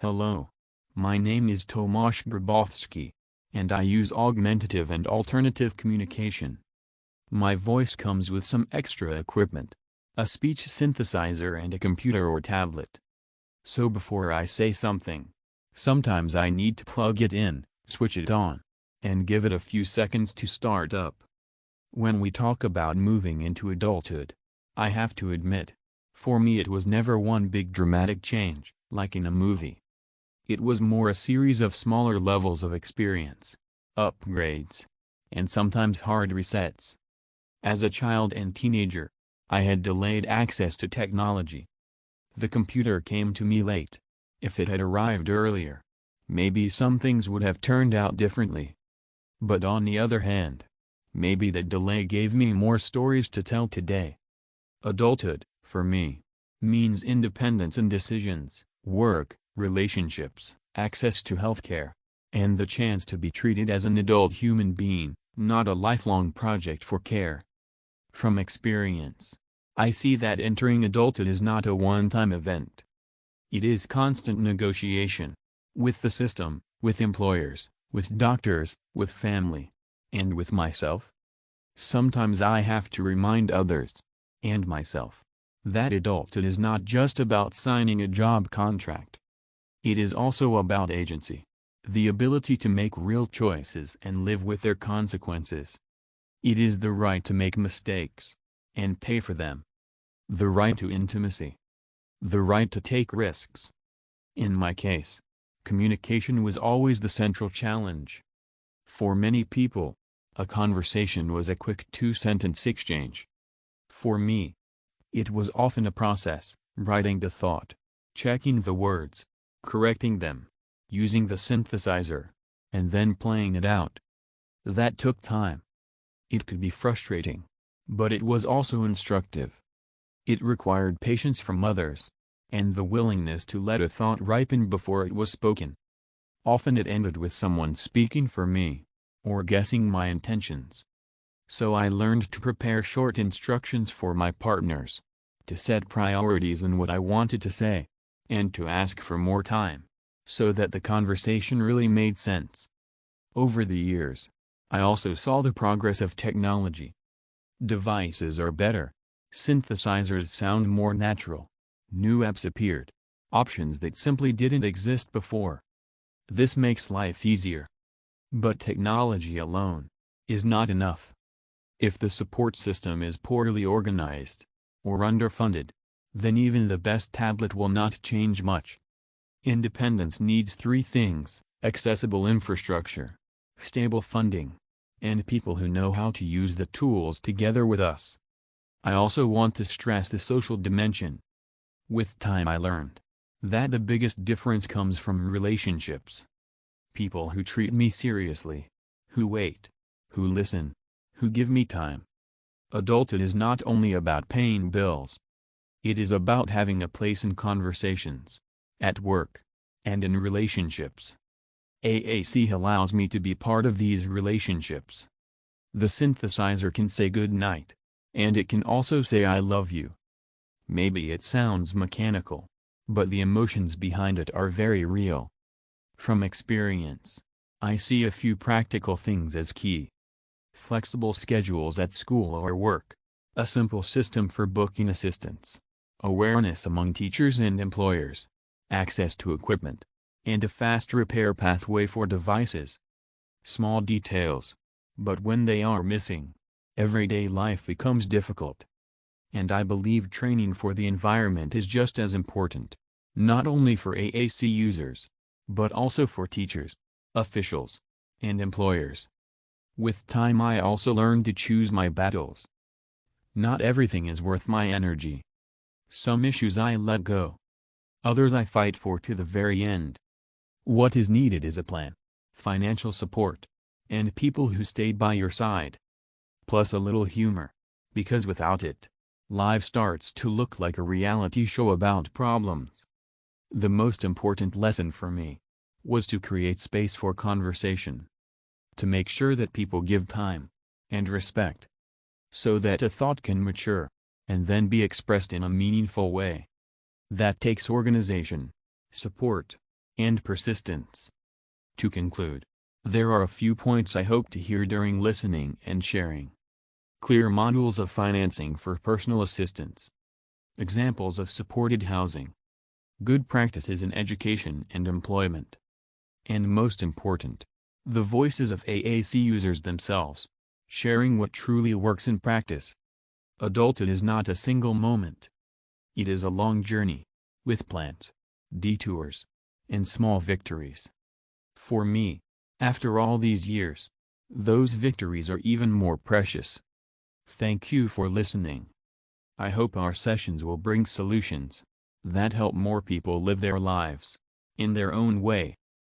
Hello. My name is Tomasz Grabowski, and I use augmentative and alternative communication. My voice comes with some extra equipment, a speech synthesizer and a computer or tablet. So before I say something, sometimes I need to plug it in, switch it on, and give it a few seconds to start up. When we talk about moving into adulthood, I have to admit, for me it was never one big dramatic change, like in a movie. It was more a series of smaller levels of experience, upgrades, and sometimes hard resets. As a child and teenager, I had delayed access to technology. The computer came to me late. If it had arrived earlier, maybe some things would have turned out differently. But on the other hand, maybe that delay gave me more stories to tell today. Adulthood, for me, means independence in decisions, work, relationships, access to healthcare, and the chance to be treated as an adult human being, not a lifelong project for care. From experience, I see that entering adulthood is not a one-time event. It is constant negotiation, with the system, with employers, with doctors, with family, and with myself. Sometimes I have to remind others, and myself, that adulthood is not just about signing a job contract. It is also about agency, the ability to make real choices and live with their consequences. It is the right to make mistakes, and pay for them. The right to intimacy. The right to take risks. In my case, communication was always the central challenge. For many people, a conversation was a quick two-sentence exchange. For me, it was often a process, writing the thought, checking the words, correcting them, using the synthesizer, and then playing it out. That took time. It could be frustrating, but it was also instructive. It required patience from others, and the willingness to let a thought ripen before it was spoken. Often it ended with someone speaking for me, or guessing my intentions. So I learned to prepare short instructions for my partners, to set priorities in what I wanted to say, and to ask for more time, so that the conversation really made sense. Over the years, I also saw the progress of technology. Devices are better. Synthesizers sound more natural. New apps appeared. Options that simply didn't exist before. This makes life easier. But technology alone is not enough. If the support system is poorly organized, or underfunded, then even the best tablet will not change much. Independence needs three things: accessible infrastructure, stable funding, and people who know how to use the tools together with us. I also want to stress the social dimension. With time I learned that the biggest difference comes from relationships. People who treat me seriously, who wait, who listen, who give me time. Adulthood is not only about paying bills. It is about having a place in conversations, at work, and in relationships. AAC allows me to be part of these relationships. The synthesizer can say good night, and it can also say I love you. Maybe it sounds mechanical, but the emotions behind it are very real. From experience, I see a few practical things as key. Flexible schedules at school or work, a simple system for booking assistants, awareness among teachers and employers, access to equipment, and a fast repair pathway for devices. Small details, but when they are missing, everyday life becomes difficult. And I believe training for the environment is just as important, not only for AAC users, but also for teachers, officials, and employers. With time I also learned to choose my battles. Not everything is worth my energy. Some issues I let go. Others I fight for to the very end. What is needed is a plan, financial support, and people who stay by your side. Plus a little humor, because without it, life starts to look like a reality show about problems. The most important lesson for me was to create space for conversation. To make sure that people give time and respect, so that a thought can mature and then be expressed in a meaningful way. That takes organization, support, and persistence. To conclude, there are a few points I hope to hear during listening and sharing. Clear modules of financing for personal assistance. Examples of supported housing. Good practices in education and employment. And most important, the voices of AAC users themselves, sharing what truly works in practice. Adulthood is not a single moment. It is a long journey, with plans, detours, and small victories. For me, after all these years, those victories are even more precious. Thank you for listening. I hope our sessions will bring solutions that help more people live their lives in their own way.